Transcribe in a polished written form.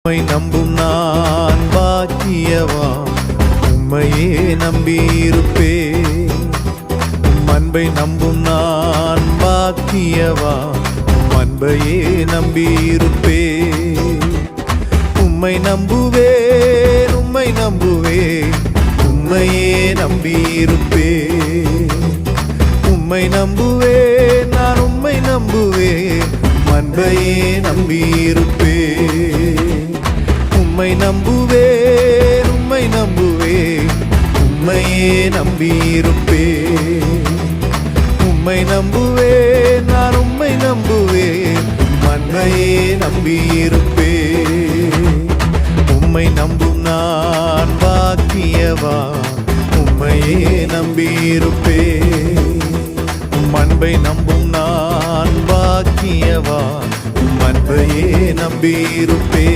உம்மை நம்பும் நான் பாக்கியவான், உம்மையே நம்பியிருப்பேன். உம் அன்பை நம்பும் நான் பாக்கியவான், உம் அன்பையே நம்பியிருப்பேன். உம்மை நம்புவேன், உம்மை நம்புவேன், உம்மையே நம்பியிருப்பேன். உம்மை நம்புவேன், நான் உம்மை நம்புவேன், அன்பையே நம்பியிருப்பேன். உம்மை நம்புவேன், உம்மை நம்புவேன், உம்மையே நம்பியிருப்பேன். உம்மை நம்புவேன், நான் உம்மை நம்புவேன், அன்பையே நம்பியிருப்பேன். உம்மை நம்பும் நான் பாக்கியவான், உம்மையே நம்பியிருப்பேன். உம் அன்பை நம்பும் நான் பாக்கியவான், உம் அன்பையே நம்பியிருப்பேன்.